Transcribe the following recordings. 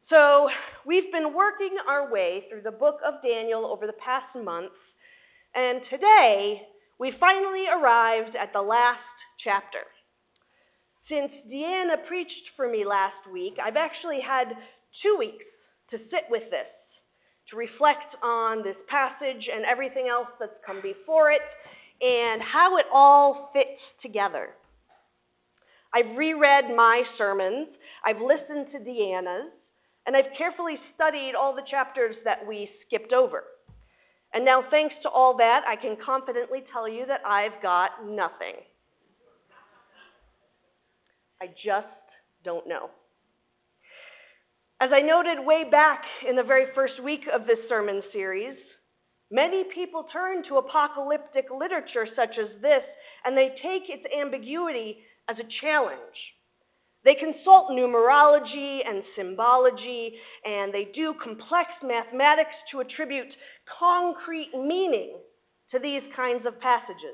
So we've been working our way through the book of Daniel over the past months, and today we finally arrived at the last chapter. Since Deanna preached for me last week, I've actually had 2 weeks to sit with this, to reflect on this passage and everything else that's come before it, and how it all fits together. I've reread my sermons, I've listened to Deanna's, and I've carefully studied all the chapters that we skipped over. And now, thanks to all that, I can confidently tell you that I've got nothing. I just don't know. As I noted way back in the very first week of this sermon series, many people turn to apocalyptic literature such as this, and they take its ambiguity as a challenge. They consult numerology and symbology, and they do complex mathematics to attribute concrete meaning to these kinds of passages.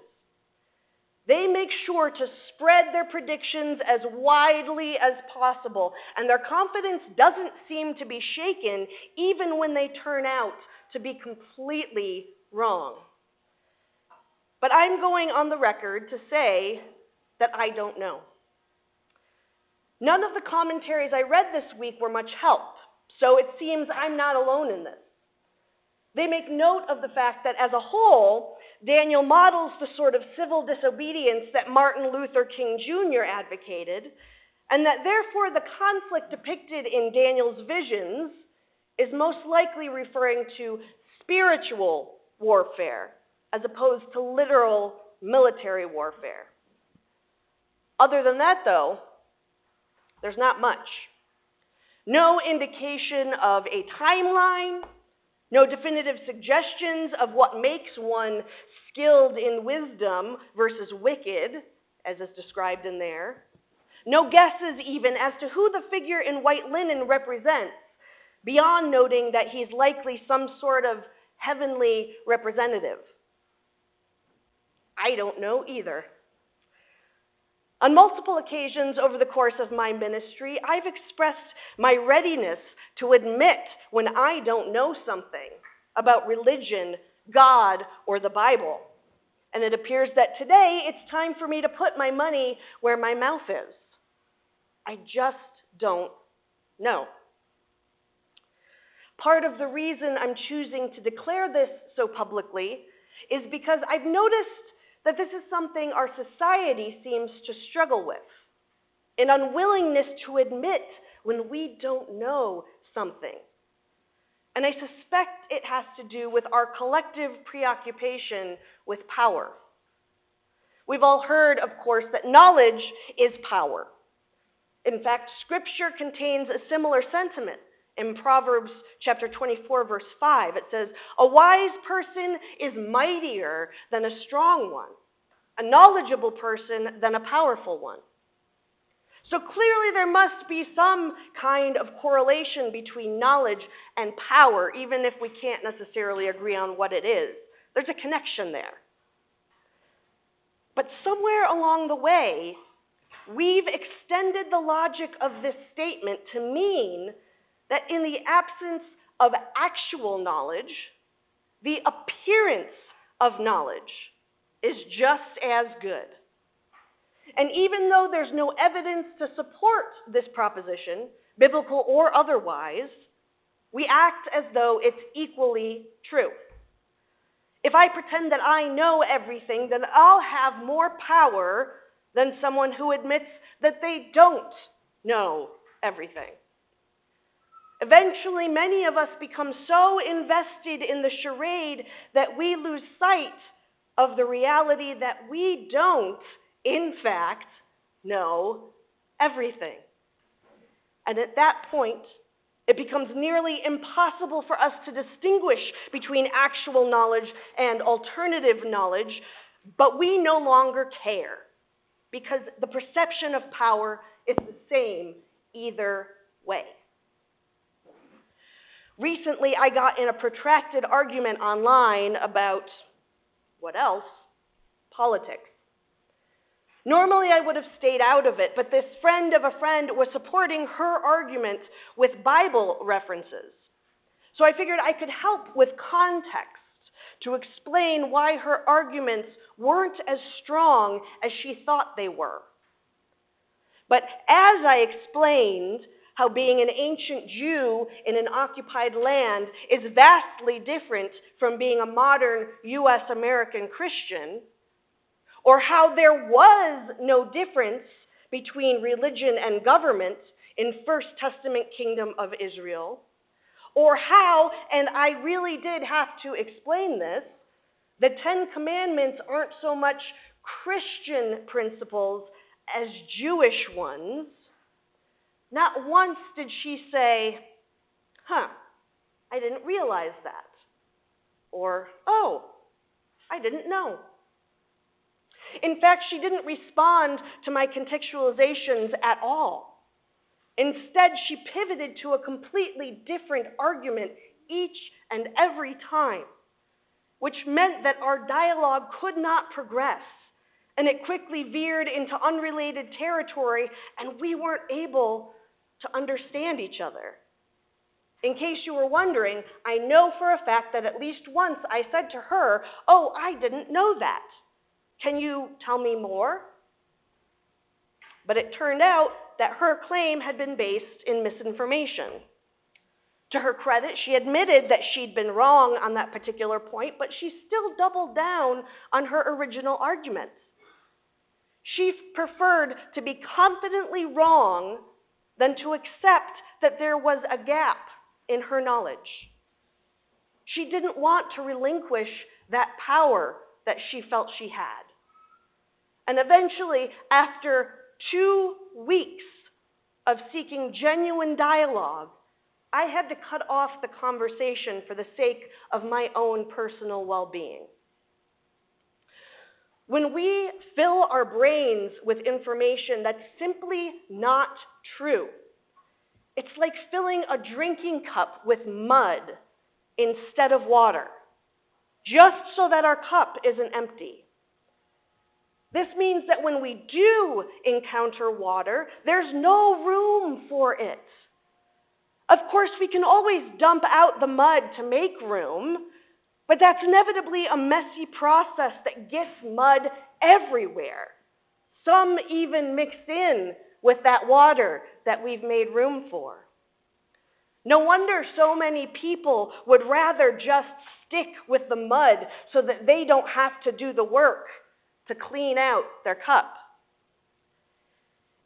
They make sure to spread their predictions as widely as possible, and their confidence doesn't seem to be shaken even when they turn out to be completely wrong. But I'm going on the record to say that I don't know. None of the commentaries I read this week were much help, so it seems I'm not alone in this. They make note of the fact that as a whole, Daniel models the sort of civil disobedience that Martin Luther King Jr. advocated, and that therefore the conflict depicted in Daniel's visions is most likely referring to spiritual warfare as opposed to literal military warfare. Other than that, though, there's not much. No indication of a timeline, no definitive suggestions of what makes one skilled in wisdom versus wicked, as is described in there. No guesses even as to who the figure in white linen represents, beyond noting that he's likely some sort of heavenly representative. I don't know either. On multiple occasions over the course of my ministry, I've expressed my readiness to admit when I don't know something about religion, God, or the Bible. And it appears that today it's time for me to put my money where my mouth is. I just don't know. Part of the reason I'm choosing to declare this so publicly is because I've noticed that this is something our society seems to struggle with, an unwillingness to admit when we don't know something. And I suspect it has to do with our collective preoccupation with power. We've all heard, of course, that knowledge is power. In fact, Scripture contains a similar sentiment. In Proverbs chapter 24, verse 5, it says, "A wise person is mightier than a strong one, a knowledgeable person than a powerful one." So clearly there must be some kind of correlation between knowledge and power, even if we can't necessarily agree on what it is. There's a connection there. But somewhere along the way, we've extended the logic of this statement to mean that in the absence of actual knowledge, the appearance of knowledge is just as good. And even though there's no evidence to support this proposition, biblical or otherwise, we act as though it's equally true. If I pretend that I know everything, then I'll have more power than someone who admits that they don't know everything. Eventually, many of us become so invested in the charade that we lose sight of the reality that we don't, in fact, know everything. And at that point, it becomes nearly impossible for us to distinguish between actual knowledge and alternative knowledge, but we no longer care because the perception of power is the same either way. Recently, I got in a protracted argument online about, what else? Politics. Normally, I would have stayed out of it, but this friend of a friend was supporting her argument with Bible references. So I figured I could help with context to explain why her arguments weren't as strong as she thought they were. But as I explained how being an ancient Jew in an occupied land is vastly different from being a modern U.S. American Christian, or how there was no difference between religion and government in First Testament Kingdom of Israel, or how, and I really did have to explain this, the Ten Commandments aren't so much Christian principles as Jewish ones, not once did she say, I didn't realize that. Or, oh, I didn't know. In fact, she didn't respond to my contextualizations at all. Instead, she pivoted to a completely different argument each and every time, which meant that our dialogue could not progress, and it quickly veered into unrelated territory, and we weren't able to understand each other. In case you were wondering, I know for a fact that at least once I said to her, "Oh, I didn't know that. Can you tell me more?" But it turned out that her claim had been based in misinformation. To her credit, she admitted that she'd been wrong on that particular point, but she still doubled down on her original arguments. She preferred to be confidently wrong than to accept that there was a gap in her knowledge. She didn't want to relinquish that power that she felt she had. And eventually, after 2 weeks of seeking genuine dialogue, I had to cut off the conversation for the sake of my own personal well-being. When we fill our brains with information that's simply not true, it's like filling a drinking cup with mud instead of water, just so that our cup isn't empty. This means that when we do encounter water, there's no room for it. Of course, we can always dump out the mud to make room, but that's inevitably a messy process that gets mud everywhere. Some even mix in with that water that we've made room for. No wonder so many people would rather just stick with the mud so that they don't have to do the work to clean out their cup.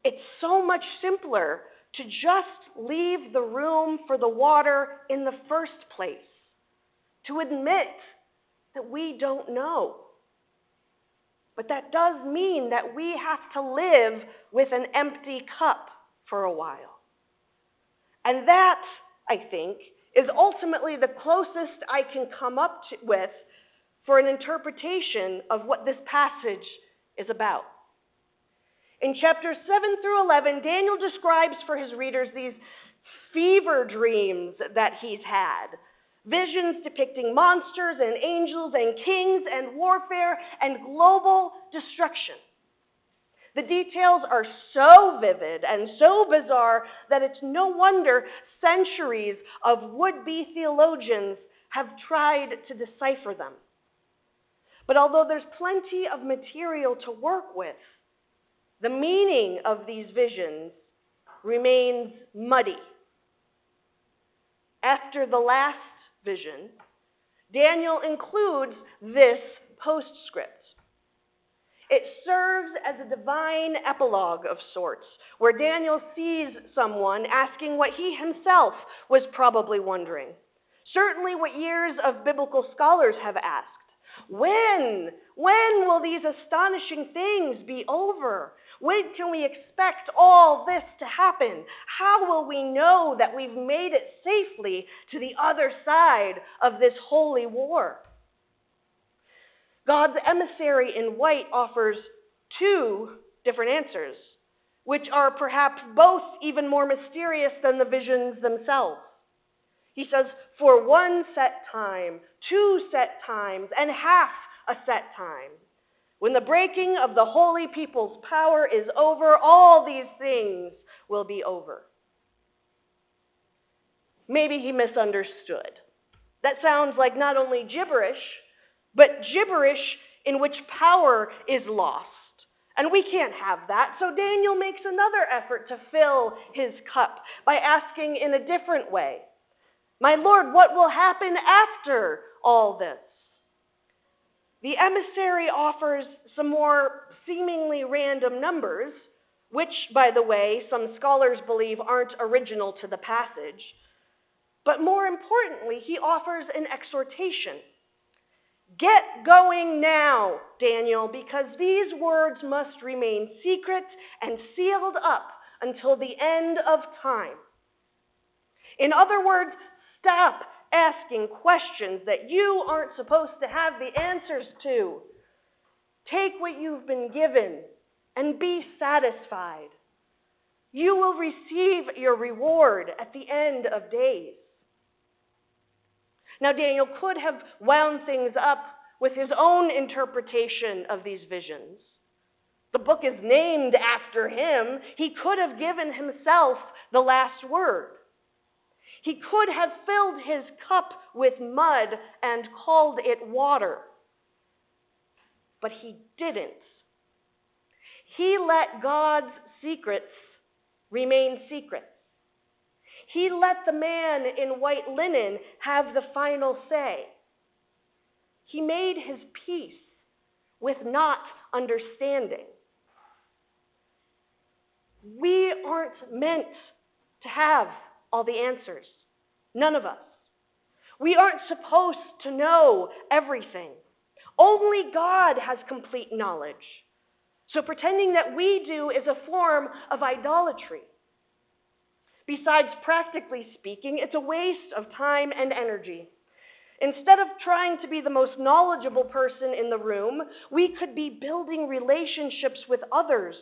It's so much simpler to just leave the room for the water in the first place, to admit that we don't know. But that does mean that we have to live with an empty cup for a while. And that, I think, is ultimately the closest I can come up with for an interpretation of what this passage is about. In chapters 7 through 11, Daniel describes for his readers these fever dreams that he's had. Visions depicting monsters and angels and kings and warfare and global destruction. The details are so vivid and so bizarre that it's no wonder centuries of would-be theologians have tried to decipher them. But although there's plenty of material to work with, the meaning of these visions remains muddy. After the last vision, Daniel includes this postscript. It serves as a divine epilogue of sorts, where Daniel sees someone asking what he himself was probably wondering. Certainly what years of biblical scholars have asked. When will these astonishing things be over? When can we expect all this to happen? How will we know that we've made it safely to the other side of this holy war? God's emissary in white offers 2 different answers, which are perhaps both even more mysterious than the visions themselves. He says, for 1 set time, 2 set times, and half a set time. When the breaking of the holy people's power is over, all these things will be over. Maybe he misunderstood. That sounds like not only gibberish, but gibberish in which power is lost. And we can't have that. So Daniel makes another effort to fill his cup by asking in a different way, "My Lord, what will happen after all this?" The emissary offers some more seemingly random numbers, which, by the way, some scholars believe aren't original to the passage. But more importantly, he offers an exhortation. Get going now, Daniel, because these words must remain secret and sealed up until the end of time. In other words, stop asking questions that you aren't supposed to have the answers to. Take what you've been given and be satisfied. You will receive your reward at the end of days. Now, Daniel could have wound things up with his own interpretation of these visions. The book is named after him. He could have given himself the last word. He could have filled his cup with mud and called it water. But he didn't. He let God's secrets remain secrets. He let the man in white linen have the final say. He made his peace with not understanding. We aren't meant to have all the answers. None of us. We aren't supposed to know everything. Only God has complete knowledge. So pretending that we do is a form of idolatry. Besides, practically speaking, it's a waste of time and energy. Instead of trying to be the most knowledgeable person in the room, we could be building relationships with others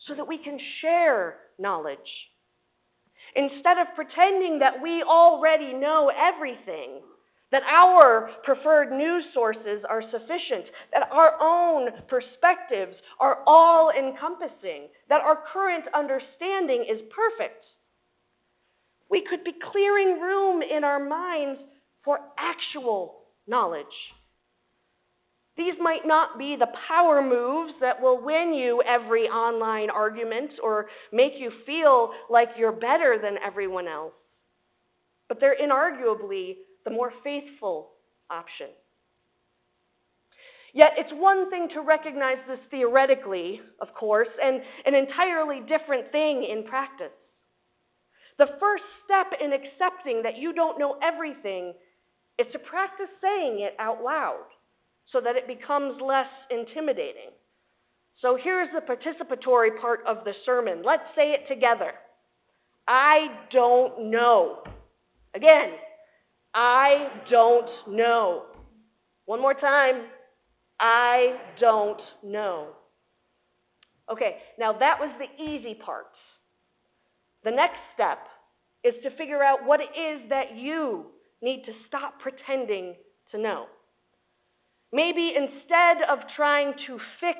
so that we can share knowledge. Instead of pretending that we already know everything, that our preferred news sources are sufficient, that our own perspectives are all-encompassing, that our current understanding is perfect, we could be clearing room in our minds for actual knowledge. These might not be the power moves that will win you every online argument or make you feel like you're better than everyone else, but they're inarguably the more faithful option. Yet it's one thing to recognize this theoretically, of course, and an entirely different thing in practice. The first step in accepting that you don't know everything is to practice saying it out loud so that it becomes less intimidating. So here's the participatory part of the sermon. Let's say it together. I don't know. Again, I don't know. One more time. I don't know. Okay, now that was the easy part. The next step is to figure out what it is that you need to stop pretending to know. Maybe instead of trying to fix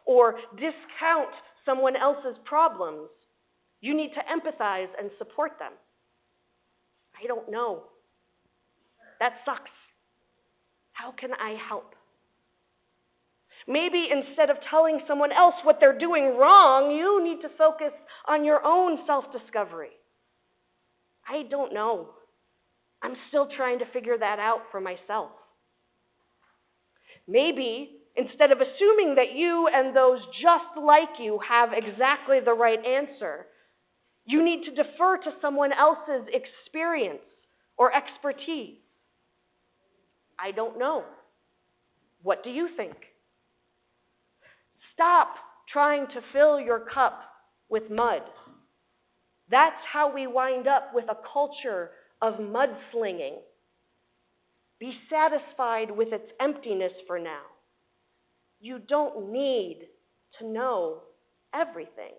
or discount someone else's problems, you need to empathize and support them. I don't know. That sucks. How can I help? Maybe instead of telling someone else what they're doing wrong, you need to focus on your own self-discovery. I don't know. I'm still trying to figure that out for myself. Maybe instead of assuming that you and those just like you have exactly the right answer, you need to defer to someone else's experience or expertise. I don't know. What do you think? Stop trying to fill your cup with mud. That's how we wind up with a culture of mudslinging. Be satisfied with its emptiness for now. You don't need to know everything.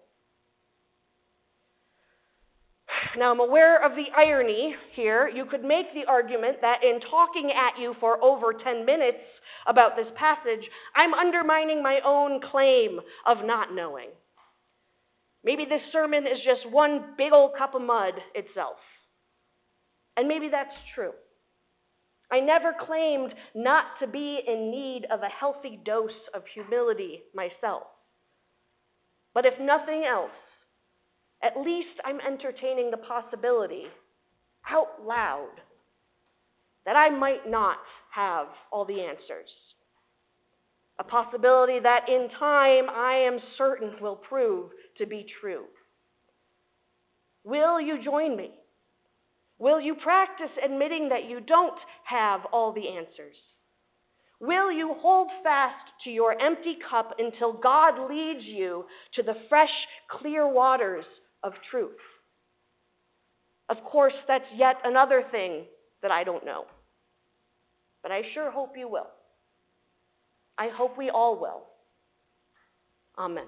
Now, I'm aware of the irony here. You could make the argument that in talking at you for over 10 minutes about this passage, I'm undermining my own claim of not knowing. Maybe this sermon is just one big old cup of mud itself. And maybe that's true. I never claimed not to be in need of a healthy dose of humility myself. But if nothing else, at least I'm entertaining the possibility, out loud, that I might not have all the answers. A possibility that in time I am certain will prove to be true. Will you join me? Will you practice admitting that you don't have all the answers? Will you hold fast to your empty cup until God leads you to the fresh, clear waters of truth? Of course, that's yet another thing that I don't know. But I sure hope you will. I hope we all will. Amen.